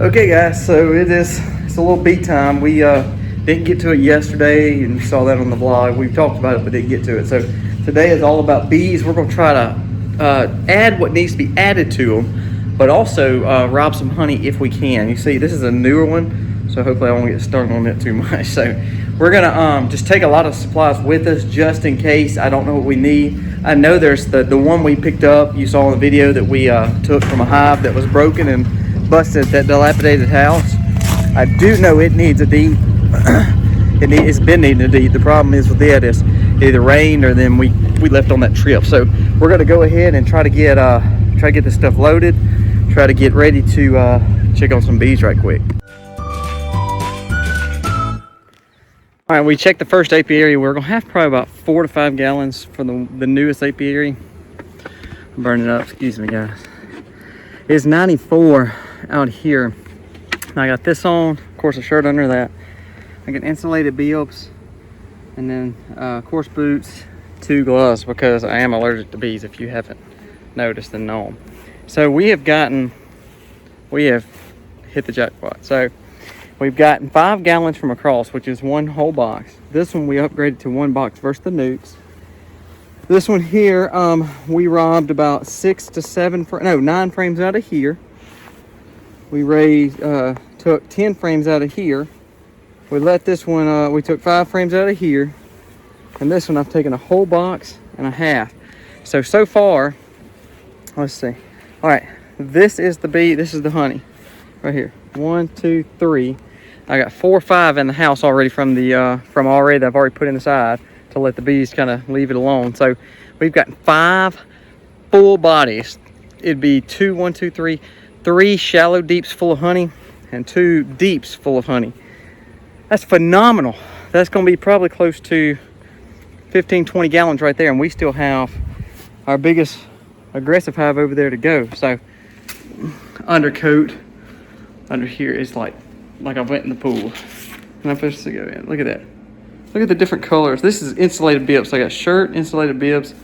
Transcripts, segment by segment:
Okay guys, so it's a little beat time. We didn't get to it yesterday, and you saw that on the vlog. We talked about it but didn't get to it. So today is all about bees. We're going to try to add what needs to be added to them, but also rob some honey if we can. You see, this is a newer one, so hopefully I won't get stung on it too much. So we're gonna just take a lot of supplies with us just in case. I don't know what we need. I know there's the one we picked up, you saw in the video, that we took from a hive that was broken and busted, that dilapidated house. I do know it needs a deed. It's been needing a deed. The problem is with it is it either rained or then we left on that trip. So we're gonna go ahead and try to get this stuff loaded, try to get ready to check on some bees right quick. All right, we checked the first apiary. We're gonna have probably about 4 to 5 gallons for the newest apiary. I'm burning up, excuse me guys. It's 94 out here. I got this on, of course a shirt under that. I got insulated bibs, and then of course boots, 2 gloves, because I am allergic to bees if you haven't noticed and known. So we have hit the jackpot. So we've gotten 5 gallons from across, which is 1 whole box. This one we upgraded to 1 box versus the newts. This one here, we robbed about 9 frames out of here. We took 10 frames out of here. We let this one, we took 5 frames out of here. And this one I've taken a whole box and a half. So far, let's see. All right, this is the bee, this is the honey right here. 1, 2, 3. I got 4 or 5 in the house already from already that I've already put inside to let the bees kind of leave it alone. So we've got 5 full bodies. It'd be 3 shallow deeps full of honey and 2 deeps full of honey. That's phenomenal. That's going to be probably close to 15-20 gallons right there, and we still have our biggest aggressive hive over there to go. So undercoat under here is like I went in the pool and I'm supposed to go in. Look at that. Look at the different colors. This is insulated bibs. So I got shirt, insulated bibs.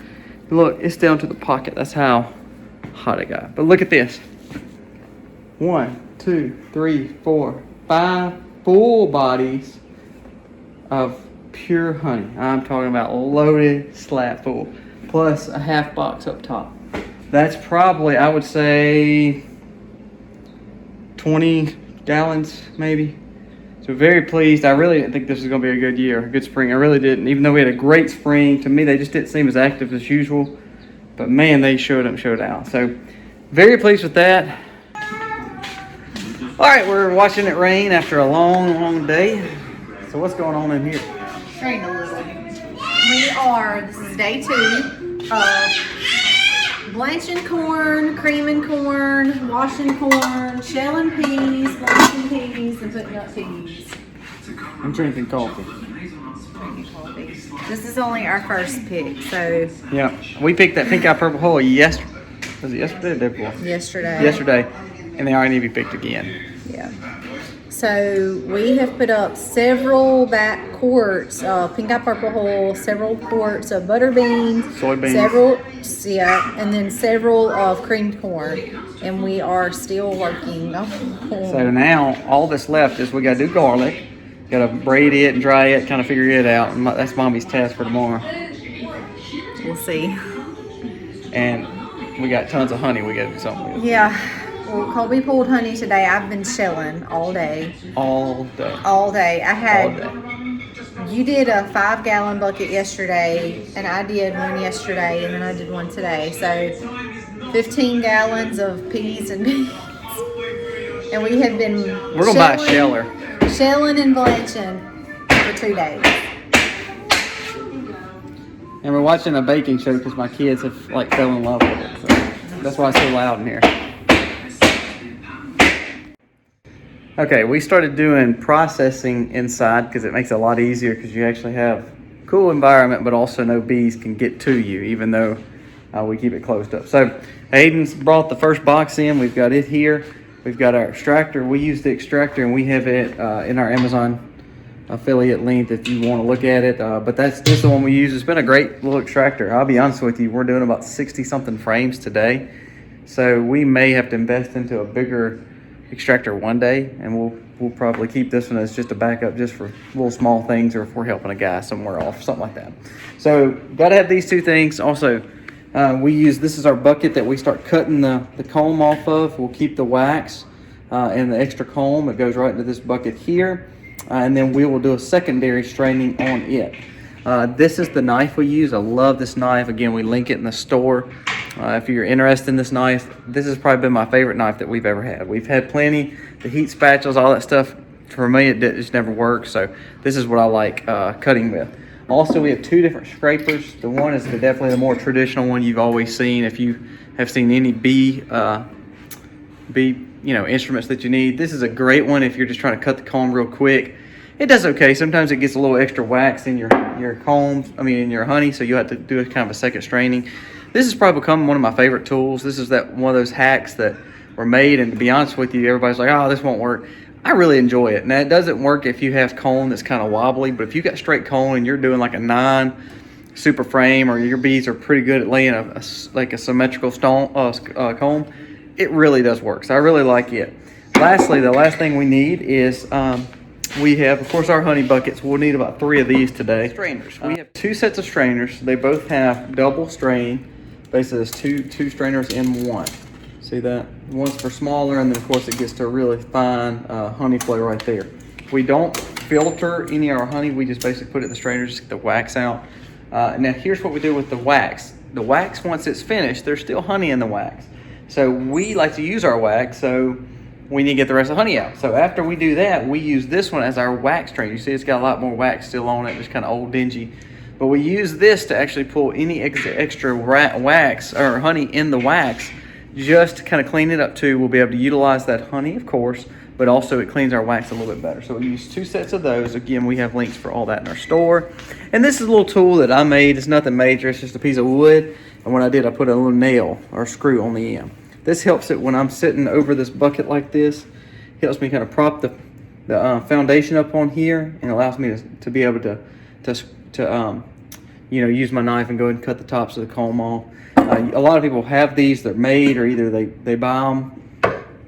Look, it's down to the pocket. That's how hot it got. But look at this. 1, 2, 3, 4, 5 full bodies of pure honey. I'm talking about loaded, slab full, plus a half box up top. That's probably, I would say, 20 gallons maybe. So very pleased. I really didn't think this was going to be a good year, a good spring. I really didn't. Even though we had a great spring, to me they just didn't seem as active as usual. But man, they showed out. So very pleased with that. All right, we're watching it rain after a long day. So what's going on in here? Rain a little. This is day 2 of blanching corn, creaming corn, washing corn, shelling peas, blanching peas, and putting up peas. I'm drinking coffee. This is only our first pick, so. Yeah, we picked that pink eye purple hull yesterday. Was it yesterday or the day before? Yesterday, and they already need to be picked again. Yeah. So we have put up several back quarts of pink eye purple hull, several quarts of butter beans, soybeans, and then several of creamed corn, and we are still working on corn. So now all that's left is we got to do garlic, got to braid it and dry it, kind of figure it out. And that's Mommy's task for tomorrow. We'll see. And we got tons of honey we got to do something with. Yeah. Well, Colby pulled honey today. I've been shelling all day. All day. I had. You did a 5-gallon bucket yesterday, and I did one yesterday, and then I did one today. So 15 gallons of peas and beans. And we have been. We're gonna buy a sheller. Shelling and blanching for 2 days. And we're watching a baking show because my kids have fell in love with it. So that's why it's so loud in here. Okay, we started doing processing inside because it makes it a lot easier because you actually have cool environment, but also no bees can get to you, even though we keep it closed up. So Aiden's brought the first box in. We've got it here. We've got our extractor. We use the extractor and we have it in our Amazon affiliate link if you want to look at it. But this is the one we use. It's been a great little extractor. I'll be honest with you, we're doing about 60 something frames today. So we may have to invest into a bigger extractor one day, and we'll probably keep this one as just a backup, just for little small things, or if we're helping a guy somewhere off, something like that. So gotta have these two things. Also, this is our bucket that we start cutting the comb off of. We'll keep the wax and the extra comb. It goes right into this bucket here, and then we will do a secondary straining on it. This is the knife we use. I love this knife. Again, we link it in the store. If you're interested in this knife, this has probably been my favorite knife that we've ever had. We've had plenty, the heat spatulas, all that stuff. For me, it just never works. So this is what I like cutting with. Also, we have two different scrapers. The one is definitely the more traditional one you've always seen. If you have seen any bee instruments that you need, this is a great one if you're just trying to cut the comb real quick. It does okay. Sometimes it gets a little extra wax in your combs, in your honey, so you have to do a kind of a second straining. This has probably become one of my favorite tools. This is one of those hacks that were made, and to be honest with you, everybody's like, oh, this won't work. I really enjoy it. Now, it doesn't work if you have comb that's kind of wobbly, but if you got straight comb and you're doing like a 9 super frame, or your bees are pretty good at laying a symmetrical comb, it really does work. So I really like it. Lastly, the last thing we need is we have, of course, our honey buckets. We'll need about 3 of these today. Strainers. We have 2 sets of strainers. They both have double strain. Basically, there's two strainers in one. See that? One's for smaller, and then of course it gets to a really fine honey flow right there. We don't filter any of our honey. We just basically put it in the strainer, just get the wax out. Now here's what we do with the wax. The wax, once it's finished, there's still honey in the wax. So we like to use our wax, so we need to get the rest of the honey out. So after we do that, we use this one as our wax strainer. You see it's got a lot more wax still on it, just kind of old dingy. But we use this to actually pull any extra wax or honey in the wax, just to kind of clean it up too. We'll be able to utilize that honey, of course, but also it cleans our wax a little bit better. So we use 2 sets of those. Again, we have links for all that in our store. And this is a little tool that I made. It's nothing major. It's just a piece of wood. And what I did, I put a little nail or screw on the end. This helps it when I'm sitting over this bucket like this. It helps me kind of prop the foundation up on here, and allows me to be able to use my knife and go ahead and cut the tops of the comb off. A lot of people have these. They're made, or either they buy them.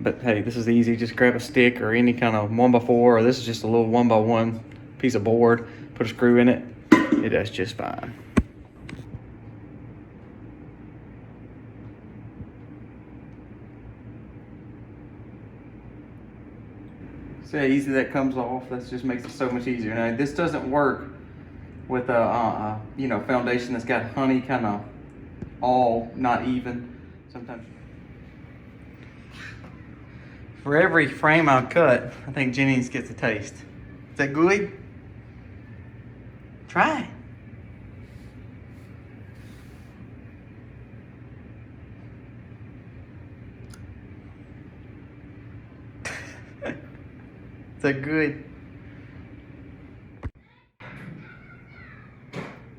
But hey, this is easy. Just grab a stick or any kind of 1x4, or this is just a little 1x1 piece of board. Put a screw in it. It does just fine. See how easy that comes off? That just makes it so much easier. Now, this doesn't work with a foundation that's got honey kind of all not even. Sometimes for every frame I cut, I think Jennings gets a taste. Is that good? Try it. Is that good?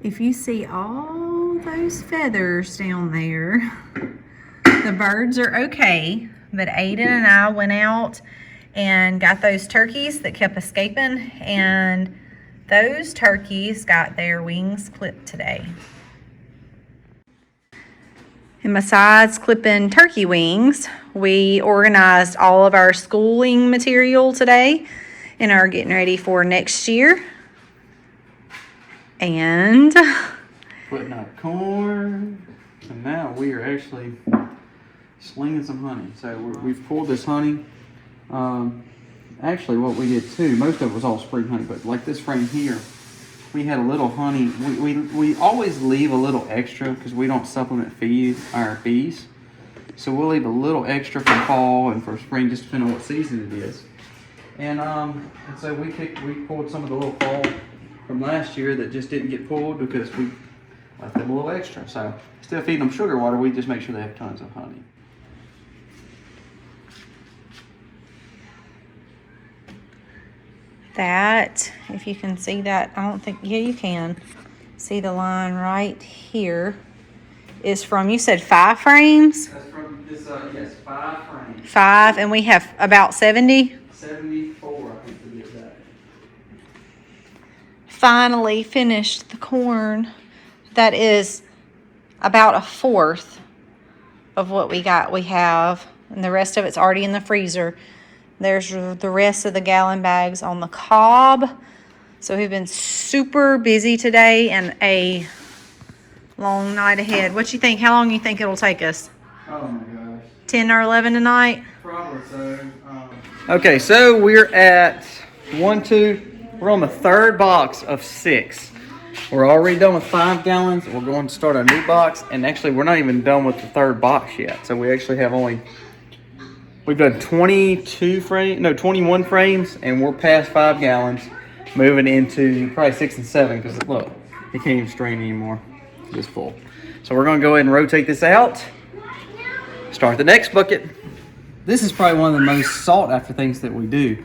If you see all those feathers down there, the birds are okay, but Aiden and I went out and got those turkeys that kept escaping, and those turkeys got their wings clipped today. And besides clipping turkey wings, we organized all of our schooling material today and are getting ready for next year. And putting out corn, and now we are actually slinging some honey. So we've pulled this honey. Actually, what we did too, most of it was all spring honey, but like this frame here, we had a little honey. We always leave a little extra because we don't supplement feed our bees. So we'll leave a little extra for fall and for spring, just depending on what season it is. And so we pulled some of the little fall from last year that just didn't get pulled because we left them a little extra. So instead of feeding them sugar water, we just make sure they have tons of honey. that, if you can see that, I don't think, yeah, you can see the line right here, is from, you said 5 frames? That's from this, yes, 5 frames. 5, and we have about 70? 74, I think, to be exact. Finally finished the corn. That is about 1/4 of what we have, and the rest of it's already in the freezer. There's the rest of the gallon bags on the cob. So we've been super busy today and a long night ahead. What you think? How long do you think it'll take us? Oh my gosh. 10 or 11 tonight? Probably so. Okay, so we're at we're on the third box of 6. We're already done with 5 gallons. We're going to start a new box, and actually we're not even done with the third box yet. So we actually have we've done 21 frames, and we're past 5 gallons, moving into probably 6 and 7, because look, it can't even strain anymore. It's full. So we're gonna go ahead and rotate this out, start the next bucket. This is probably one of the most sought after things that we do.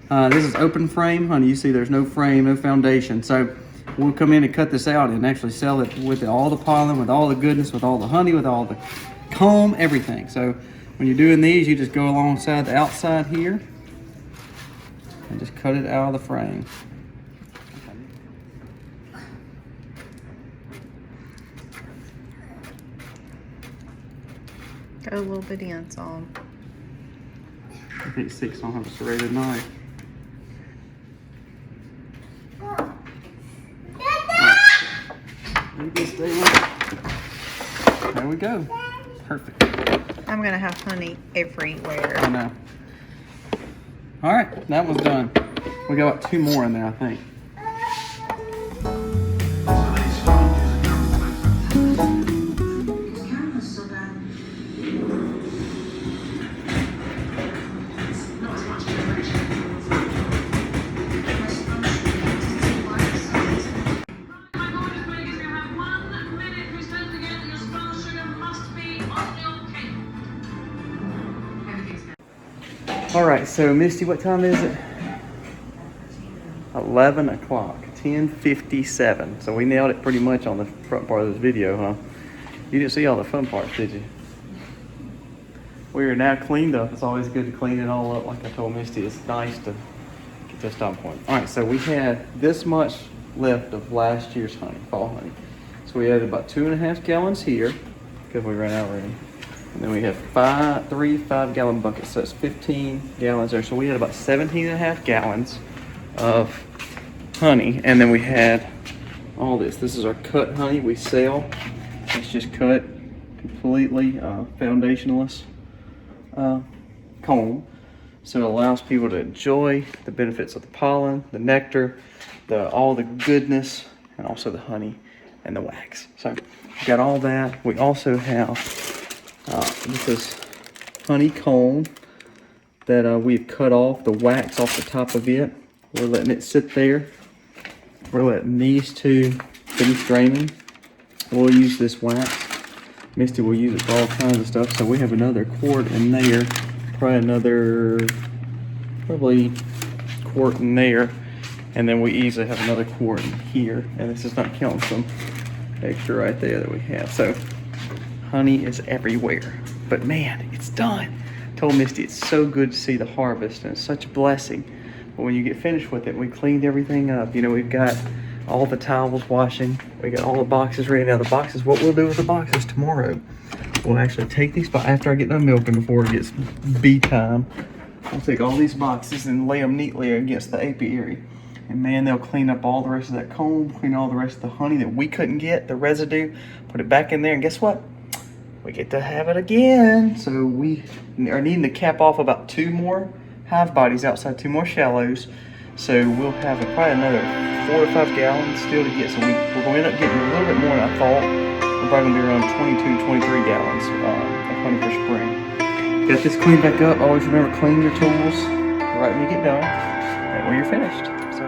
This is open frame, honey. You see there's no frame, no foundation. So we'll come in and cut this out and actually sell it with all the pollen, with all the goodness, with all the honey, with all the comb, everything. So when you're doing these, you just go alongside the outside here and just cut it out of the frame. Go a little bit in, so. I think 6 don't have a serrated knife. There we go. Perfect. I'm gonna have honey everywhere. I know. All right, that was done. We got about 2 more in there, I think. All right, so Misty, what time is it? 11 o'clock, 10:57. So we nailed it pretty much on the front part of this video, huh? You didn't see all the fun parts, did you? We are now cleaned up. It's always good to clean it all up. Like I told Misty, it's nice to get to a stop point. All right, so we had this much left of last year's honey, fall honey. So we added about 2.5 gallons here, because we ran out already. And then we have 3 5-gallon buckets, so it's 15 gallons there. So we had about 17.5 gallons of honey. And then we had all this. This is our cut honey we sell. It's just cut completely foundationless comb. So it allows people to enjoy the benefits of the pollen, the nectar, all the goodness, and also the honey and the wax. So we got all that. We also have this is honeycomb that we've cut off the wax off the top of it. We're letting it sit there. We're letting these 2 finish draining. We'll use this wax. Misty will use it for all kinds of stuff. So we have another quart in there, probably quart in there, and then we easily have another quart in here. And this is not counting some extra right there that we have. So honey is everywhere. But man, it's done. I told Misty it's so good to see the harvest, and it's such a blessing. But when you get finished with it, we cleaned everything up. You know, we've got all the towels washing. We got all the boxes ready. Now the boxes, what we'll do with the boxes tomorrow, we'll actually take these, after I get done milking, before it gets bee time, I'll take all these boxes and lay them neatly against the apiary. And man, they'll clean up all the rest of that comb, clean all the rest of the honey that we couldn't get, the residue, put it back in there, and guess what? We get to have it again. So we are needing to cap off about 2 more hive bodies outside, 2 more shallows. So we'll have probably another 4 to 5 gallons still to get. So we're going to end up getting a little bit more than I thought. We're probably going to be around 22, 23 gallons of honey for spring. Got this cleaned back up. Always remember, clean your tools right when you get done and when you're finished. So